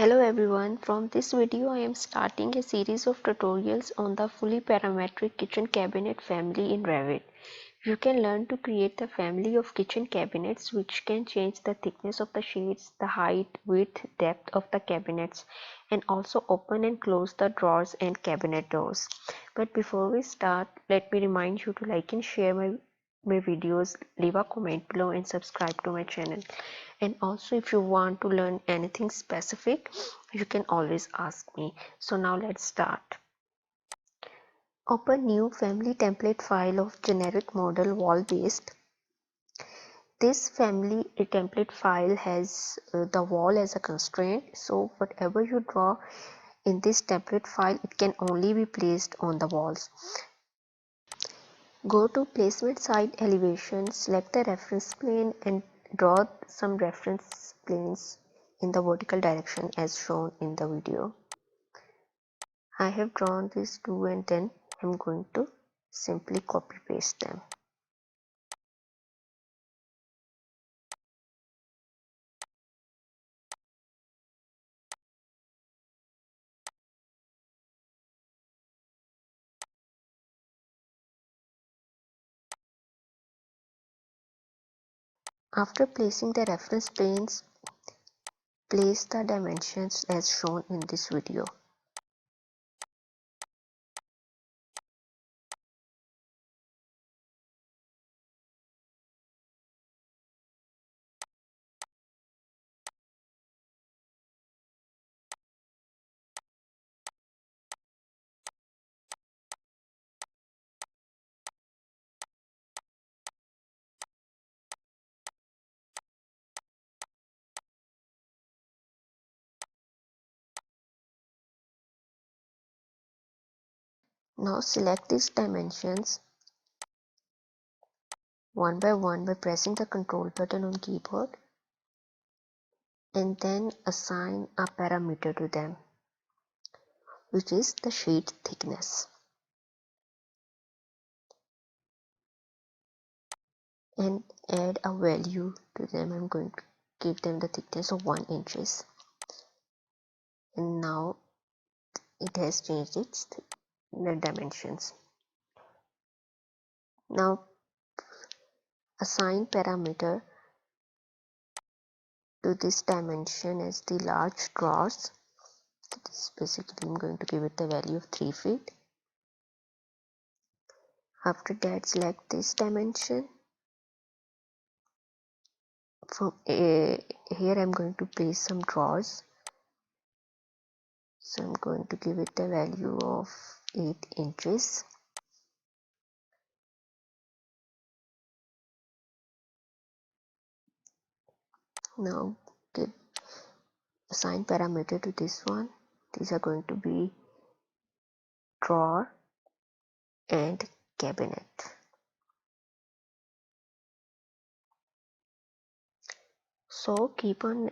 Hello everyone, from this video I am starting a series of tutorials on the fully parametric kitchen cabinet family in Revit. You can learn to create the family of kitchen cabinets which can change the thickness of the shades, the height, width, depth of the cabinets, and also open and close the drawers and cabinet doors. But before we start, let me remind you to like and share my videos, leave a comment below and subscribe to my channel. And also if you want to learn anything specific, you can always ask me. So now let's start. Open new family template file of generic model wall based. This family template file has the wall as a constraint, so whatever you draw in this template file, it can only be placed on the walls. Go to placement side elevation, select the reference plane and draw some reference planes in the vertical direction as shown in the video. I have drawn these two and then I'm going to simply copy paste them. After placing the reference planes, place the dimensions as shown in this video. Now select these dimensions one by one by pressing the control button on keyboard and then assign a parameter to them, which is the sheet thickness, and add a value to them. I'm going to give them the thickness of 1 inches, and now it has changed its dimensions. Now assign parameter to this dimension as the large drawers. This basically I'm going to give it the value of 3 feet. After that, select this dimension. From here I'm going to place some drawers, so I'm going to give it the value of 8 inches. Now assign parameter to this one. These are going to be drawer and cabinet. So keep on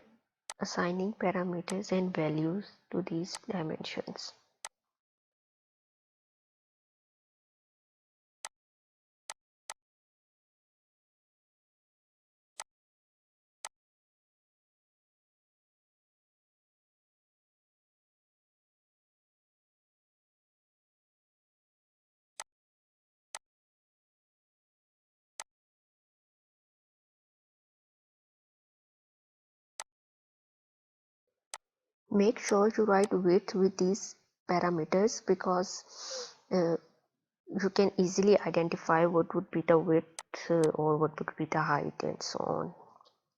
assigning parameters and values to these dimensions. Make sure you write width with these parameters because you can easily identify what would be the width or what would be the height and so on,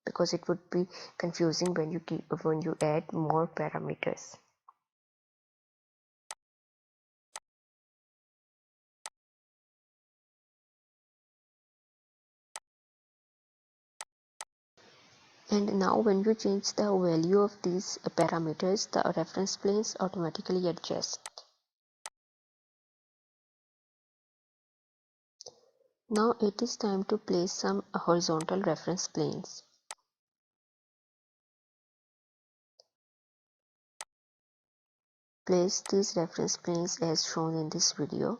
because it would be confusing when you add more parameters. And now when you change the value of these parameters, the reference planes automatically adjust. Now it is time to place some horizontal reference planes. Place these reference planes as shown in this video.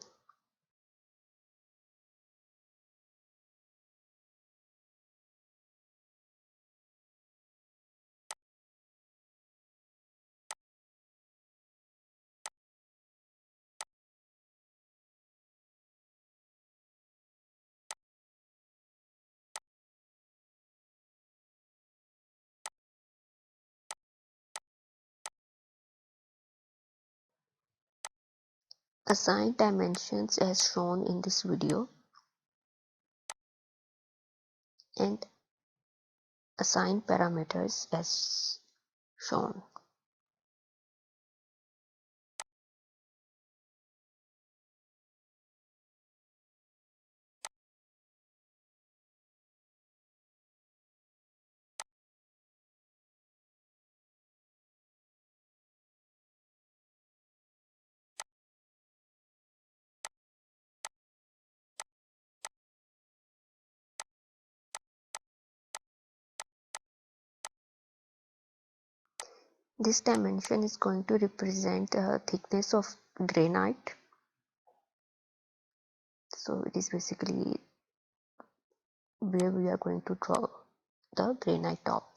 Assign dimensions as shown in this video and assign parameters as shown. This dimension is going to represent the thickness of granite. So it is basically where we are going to draw the granite top.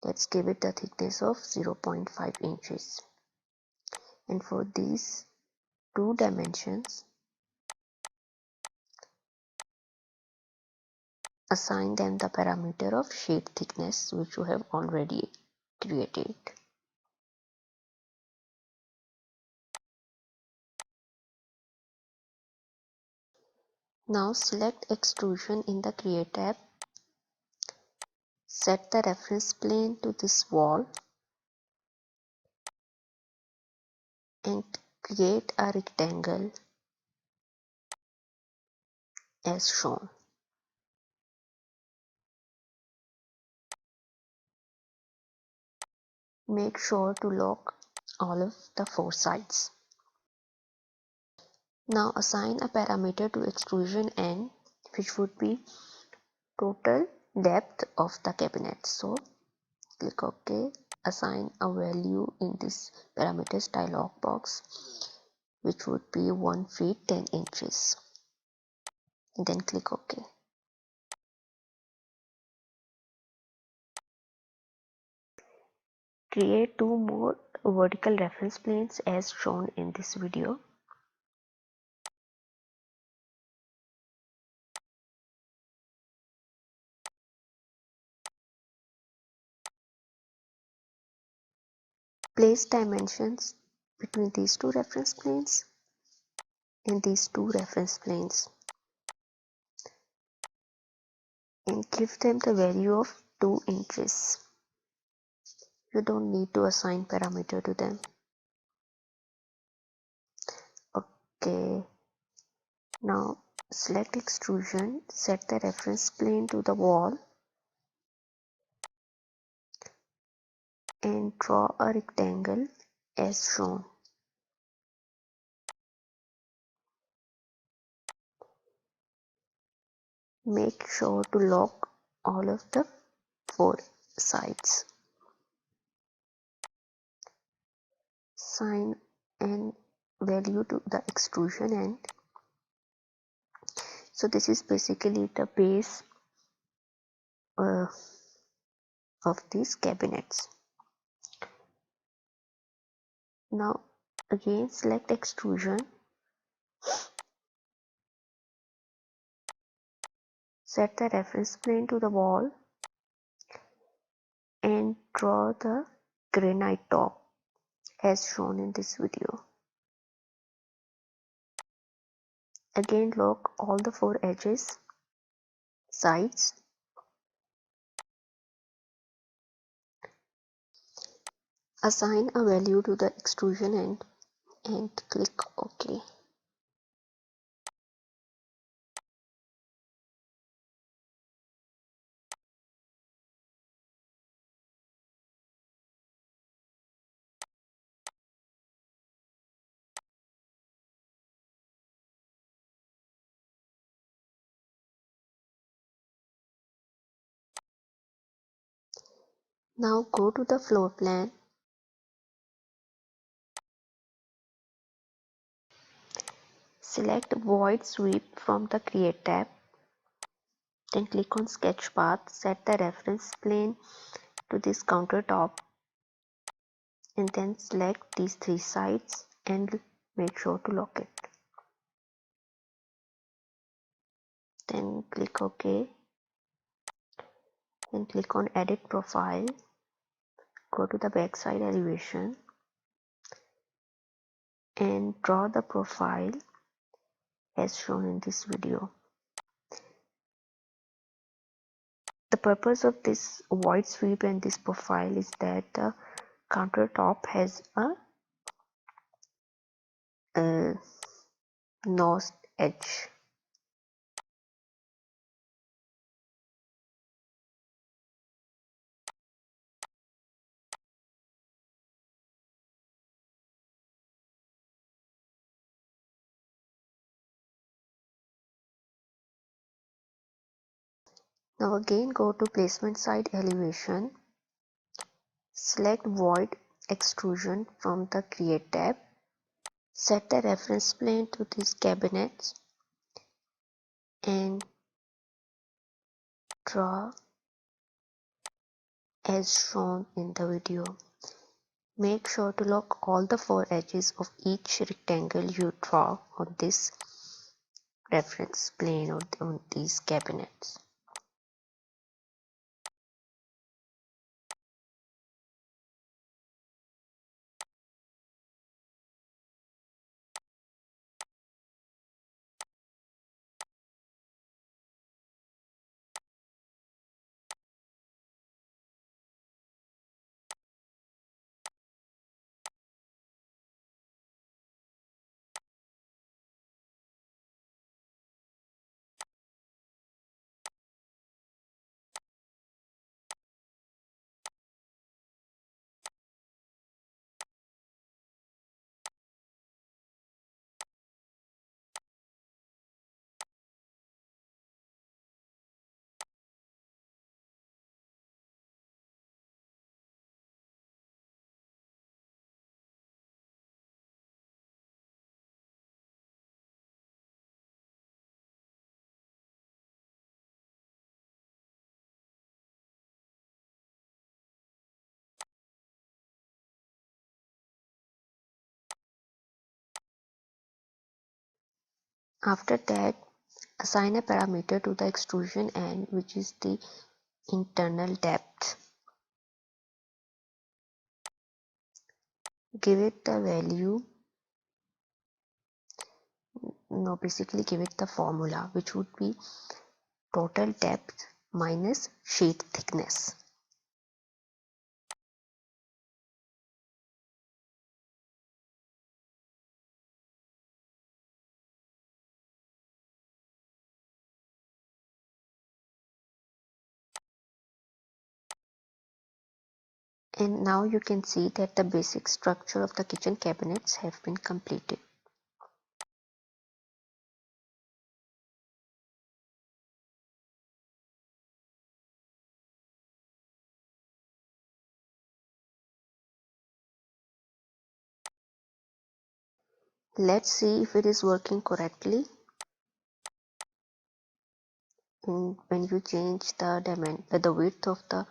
Let's give it the thickness of 0.5 inches. And for these two dimensions, assign them the parameter of sheet thickness which you have already created. Now select extrusion in the Create tab. Set the reference plane to this wall and create a rectangle as shown. Make sure to lock all of the four sides. Now assign a parameter to extrusion end, which would be total depth of the cabinet. So click OK. Assign a value in this parameters dialog box, which would be 1 feet 10 inches. And then click OK. Create two more vertical reference planes as shown in this video. Place dimensions between these two reference planes and these two reference planes and give them the value of 2 inches. You don't need to assign parameter to them. Okay. Now select extrusion, set the reference plane to the wall and draw a rectangle as shown. Make sure to lock all of the four sides. Assign an value to the extrusion end. So this is basically the base of these cabinets. Now again select extrusion, set the reference plane to the wall and draw the granite top as shown in this video. Again lock all the four edges, sides. Assign a value to the extrusion end and click OK. Now go to the floor plan. Select void sweep from the Create tab. Then click on sketch path, set the reference plane to this countertop and then select these three sides and make sure to lock it. Then click OK and click on edit profile. Go to the backside elevation and draw the profile as shown in this video. The purpose of this void sweep and this profile is that the countertop has a notched edge. Now again go to placement side elevation, select void extrusion from the create tab, set the reference plane to these cabinets and draw as shown in the video. Make sure to lock all the 4 edges of each rectangle you draw on this reference plane or on these cabinets. After that, assign a parameter to the extrusion end, which is the internal depth. Give it the value, no, basically give it the formula, which would be total depth minus sheet thickness. And now you can see that the basic structure of the kitchen cabinets have been completed. Let's see if it is working correctly. And when you change the width of the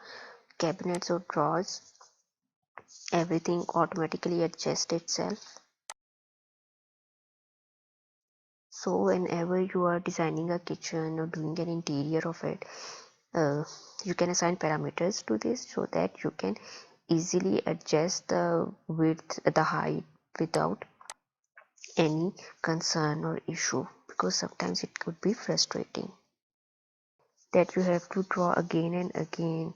cabinets or drawers, everything automatically adjusts itself. So whenever you are designing a kitchen or doing an interior of it, you can assign parameters to this so that you can easily adjust the width, the height without any concern or issue, because sometimes it could be frustrating that you have to draw again and again.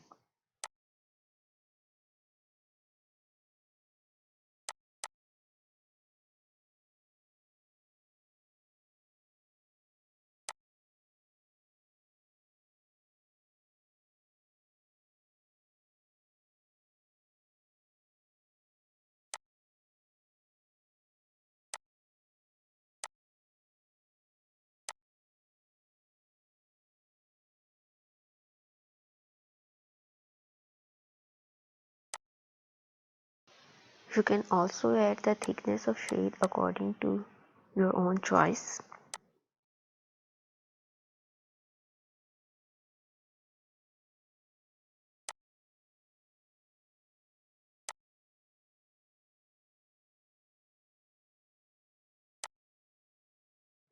You can also add the thickness of shade according to your own choice.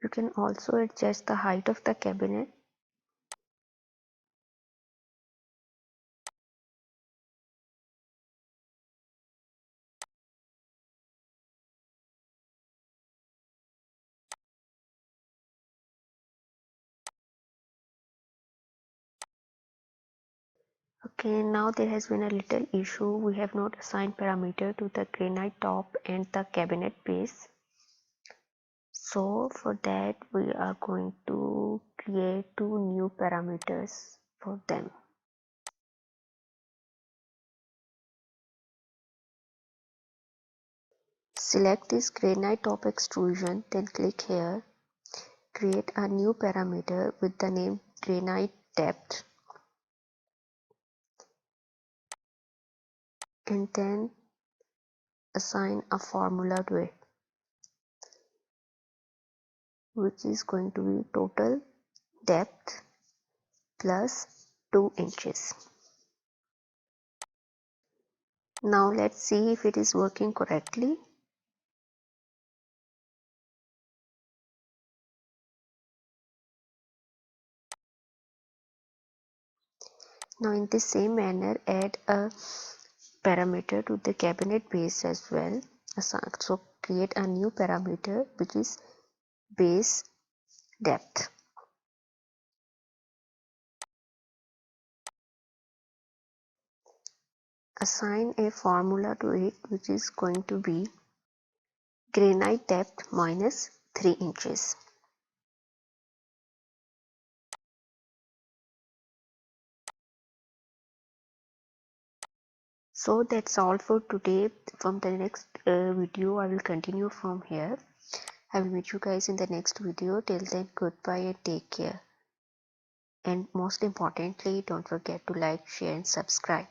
You can also adjust the height of the cabinet. Okay, now there has been a little issue. We have not assigned parameter to the granite top and the cabinet base. So for that we are going to create two new parameters for them. Select this granite top extrusion, then click here. Create a new parameter with the name granite depth, and then assign a formula to it, which is going to be total depth plus 2 inches. Now let's see if it is working correctly. Now in the same manner, add a parameter to the cabinet base as well. So create a new parameter which is base depth. Assign a formula to it, which is going to be granite depth minus 3 inches. So that's all for today. From the next video I will continue from here. I will meet you guys in the next video. Till then, goodbye and take care. And most importantly, don't forget to like, share and subscribe.